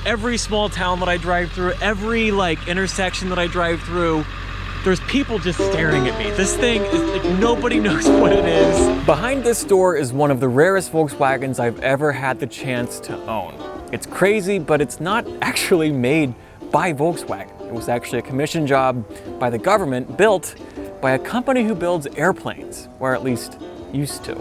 every small town that I drive through, every intersection that I drive through, there's people just staring at me. This thing is like, nobody knows what it is. Behind this door is one of the rarest Volkswagens I've ever had the chance to own. It's crazy, but it's not actually made by Volkswagen. It was actually a commission job by the government built by a company who builds airplanes, or at least used to.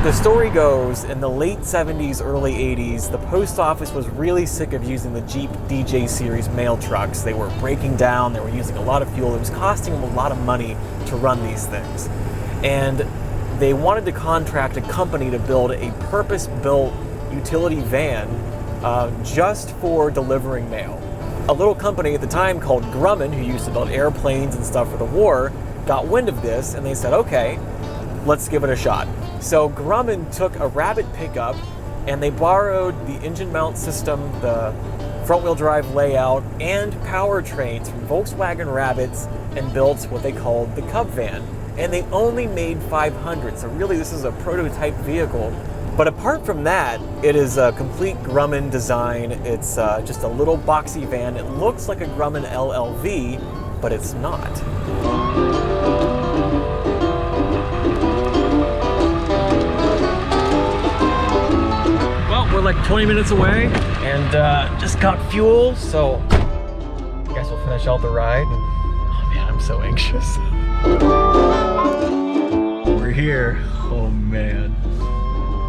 The story goes, in the late 70s, early 80s, the post office was really sick of using the Jeep DJ series mail trucks. They were breaking down, they were using a lot of fuel, it was costing them a lot of money to run these things. And they wanted to contract a company to build a purpose-built utility van just for delivering mail. A little company at the time called Grumman, who used to build airplanes and stuff for the war, got wind of this and they said, okay, let's give it a shot. So Grumman took a Rabbit pickup and they borrowed the engine mount system, the front-wheel drive layout, and powertrains from Volkswagen Rabbits and built what they called the Cub van. And they only made 500, so really this is a prototype vehicle. But apart from that, it is a complete Grumman design. It's just a little boxy van. It looks like a Grumman LLV, but it's not. We're like 20 minutes away and just got fuel, so I guess we'll finish out the ride. Oh man, I'm so anxious. We're here. Oh man,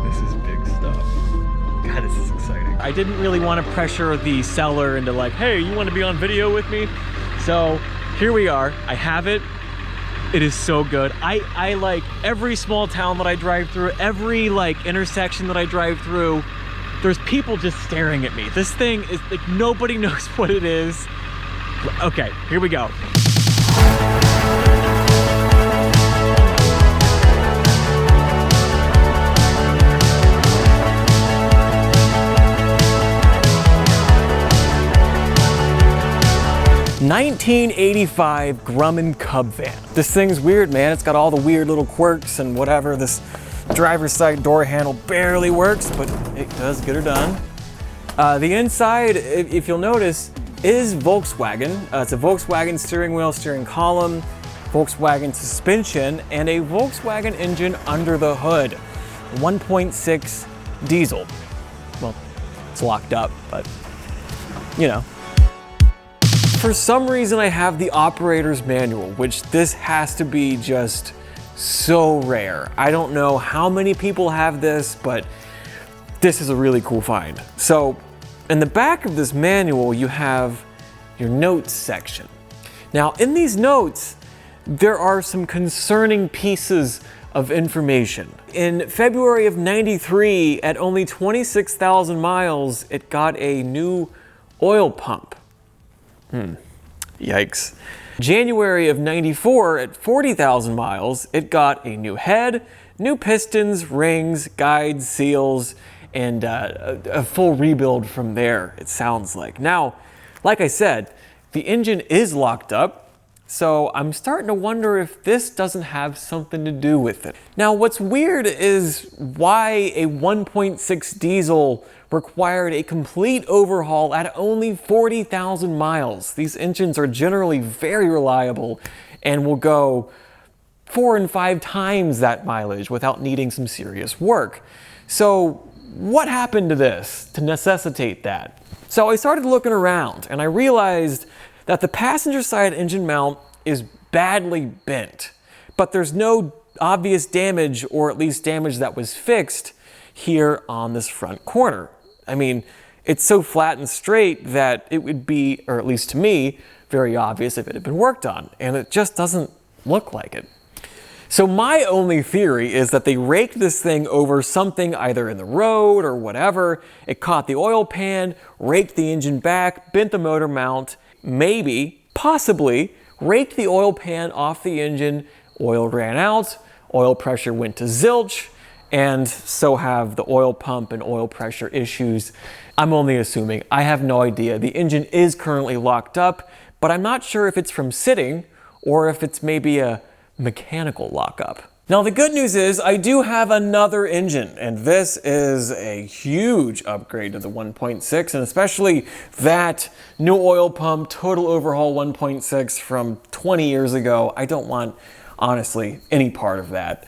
this is big stuff. God, this is exciting. I didn't really want to pressure the seller into like, hey, you want to be on video with me? So here we are. I have it. It is so good. I like every small town that I drive through, every intersection that I drive through, there's people just staring at me. This thing is like, nobody knows what it is. Okay, here we go. ...1985 Grumman Cub van. This thing's weird, man. It's got all the weird little quirks and whatever. This driver's side door handle barely works, but it does get her done. The inside, if you'll notice, is Volkswagen. It's a Volkswagen steering wheel, steering column, Volkswagen suspension, and a Volkswagen engine under the hood. 1.6 diesel. Well, it's locked up, but you know. For some reason, I have the operator's manual, which this has to be just so rare. I don't know how many people have this, but this is a really cool find. So in the back of this manual, you have your notes section. Now in these notes, there are some concerning pieces of information. In February of '93, at only 26,000 miles, it got a new oil pump. Yikes. January of '94, at 40,000 miles, it got a new head, new pistons, rings, guides, seals, and a full rebuild from there, it sounds like. Now, like I said, the engine is locked up, so I'm starting to wonder if this doesn't have something to do with it. Now, what's weird is why a 1.6 diesel required a complete overhaul at only 40,000 miles. These engines are generally very reliable and will go 4 and 5 times that mileage without needing some serious work. So what happened to this to necessitate that? So I started looking around and I realized that the passenger side engine mount is badly bent, but there's no obvious damage, or at least damage that was fixed, here on this front corner. I mean, it's so flat and straight that it would be, or at least to me, very obvious if it had been worked on, and it just doesn't look like it. So my only theory is that they raked this thing over something either in the road or whatever. It caught the oil pan, raked the engine back, bent the motor mount, maybe, possibly, raked the oil pan off the engine, oil ran out, oil pressure went to zilch, and so have the oil pump and oil pressure issues. I'm only assuming. I have no idea. The engine is currently locked up, but I'm not sure if it's from sitting or if it's maybe a mechanical lockup. Now the good news is I do have another engine, and this is a huge upgrade to the 1.6, and especially that new oil pump, total overhaul 1.6 from 20 years ago. I don't want, honestly, any part of that.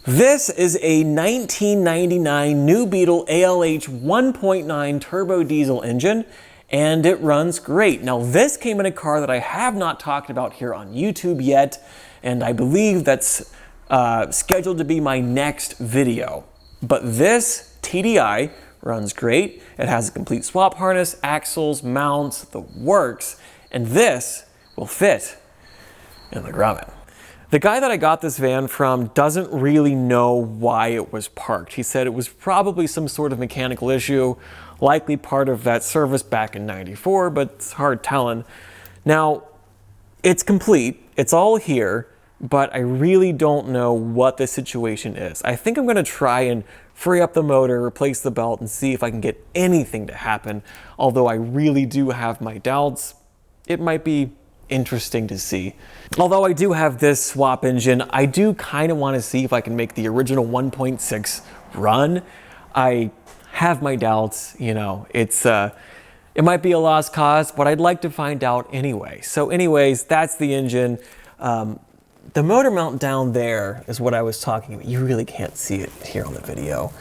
This is a 1999 New Beetle ALH 1.9 turbo diesel engine, and it runs great. Now this came in a car that I have not talked about here on YouTube yet, and I believe that's scheduled to be my next video. But this TDI runs great. It has a complete swap harness, axles, mounts, the works, and this will fit in the Grumman. The guy that I got this van from doesn't really know why it was parked. He said it was probably some sort of mechanical issue, likely part of that service back in '94, but it's hard telling. Now, it's complete, it's all here, but I really don't know what the situation is. I think I'm gonna try and free up the motor, replace the belt, and see if I can get anything to happen. Although I really do have my doubts, it might be interesting to see. Although I do have this swap engine, I do kind of want to see if I can make the original 1.6 run. I have my doubts, you know, it might be a lost cause, but I'd like to find out anyway. So anyways, that's the engine. The motor mount down there is what I was talking about. You really can't see it here on the video,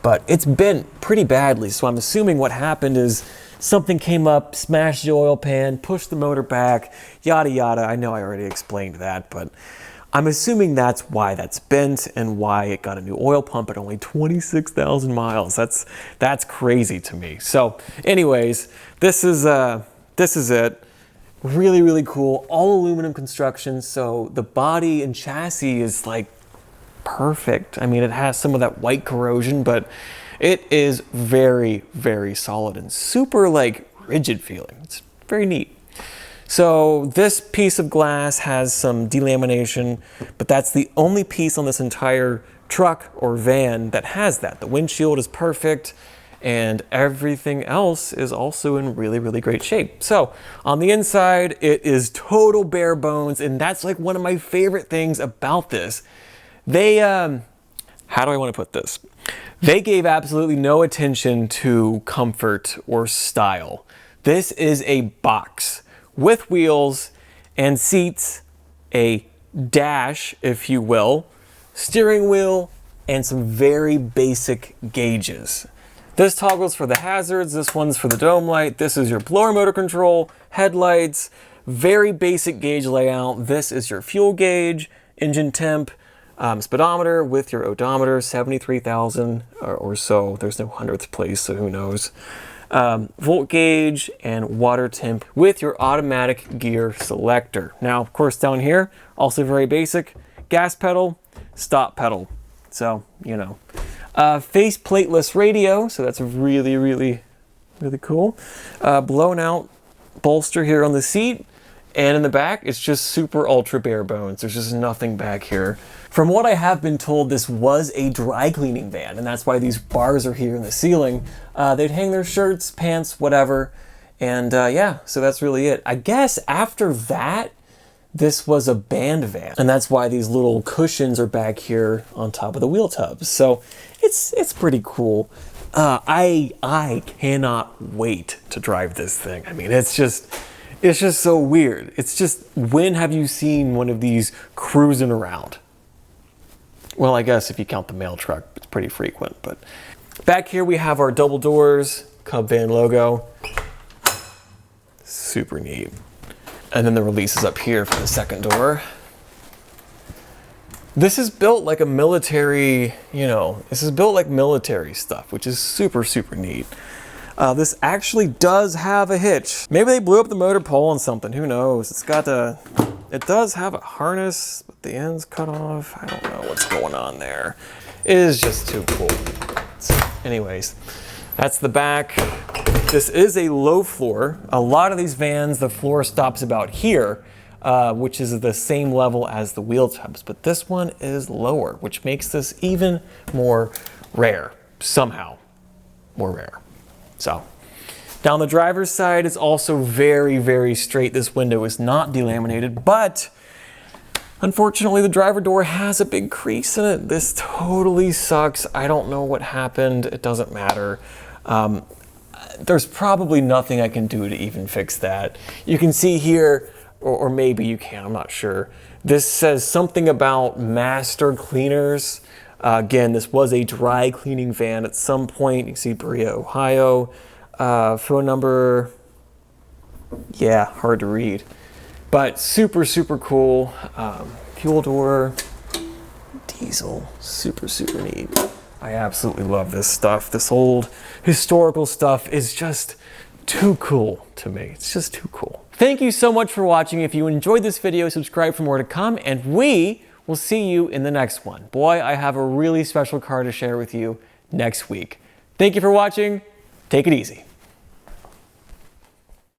but it's bent pretty badly. So I'm assuming what happened is something came up, smashed the oil pan, pushed the motor back, yada yada. I know I already explained that, but I'm assuming that's why that's bent and why it got a new oil pump at only 26,000 miles. That's crazy to me. So anyways, this is it. Really, really cool. All aluminum construction. So the body and chassis is like perfect. I mean, it has some of that white corrosion, but it is very, very solid and super like rigid feeling. It's very neat. So this piece of glass has some delamination, but that's the only piece on this entire truck or van that has that. The windshield is perfect, and everything else is also in really, really great shape. So on the inside, it is total bare bones, and that's like one of my favorite things about this. They, how do I want to put this? They gave absolutely no attention to comfort or style. This is a box with wheels and seats, a dash, if you will, steering wheel, and some very basic gauges. This toggles for the hazards, this one's for the dome light, this is your blower motor control, headlights, very basic gauge layout. This is your fuel gauge, engine temp, speedometer with your odometer, 73,000 or so. There's no hundredth place, so who knows. Volt gauge and water temp with your automatic gear selector. Now, of course, down here, also very basic, gas pedal, stop pedal. So, you know. Face plateless radio, so that's really, really, really cool. Blown out bolster here on the seat, and in the back, it's just super ultra bare bones. There's just nothing back here. From what I have been told, this was a dry cleaning van, and that's why these bars are here in the ceiling. They'd hang their shirts, pants, whatever, and yeah, so that's really it. I guess after that, this was a band van, and that's why these little cushions are back here on top of the wheel tubs. So it's pretty cool. I cannot wait to drive this thing. I mean, it's just so weird. It's just, when have you seen one of these cruising around? Well, I guess if you count the mail truck, it's pretty frequent. But back here we have our double doors, Cub Van logo. Super neat. And then the release is up here for the second door. This is built like a military, you know, this is built like military stuff, which is super, super neat. This actually does have a hitch. Maybe they blew up the motor pole on something, who knows? It does have a harness, but the end's cut off. I don't know what's going on there. It is just too cool. So anyways, that's the back. This is a low floor. A lot of these vans, the floor stops about here, which is the same level as the wheel tubs, but this one is lower, which makes this even more rare, somehow more rare. So down the driver's side, it's also very, very straight. This window is not delaminated, but Unfortunately, the driver door has a big crease in it. This totally sucks. I don't know what happened. It doesn't matter. There's probably nothing I can do to even fix that. You can see here, or maybe you can, I'm not sure. This says something about master cleaners. Again, this was a dry cleaning van at some point. You can see Berea, Ohio. Phone number, yeah, hard to read. But super, super cool. Fuel door, diesel, super, super neat. I absolutely love this stuff. This old historical stuff is just too cool to me. It's just too cool. Thank you so much for watching. If you enjoyed this video, subscribe for more to come, and we will see you in the next one. Boy, I have a really special car to share with you next week. Thank you for watching. Take it easy.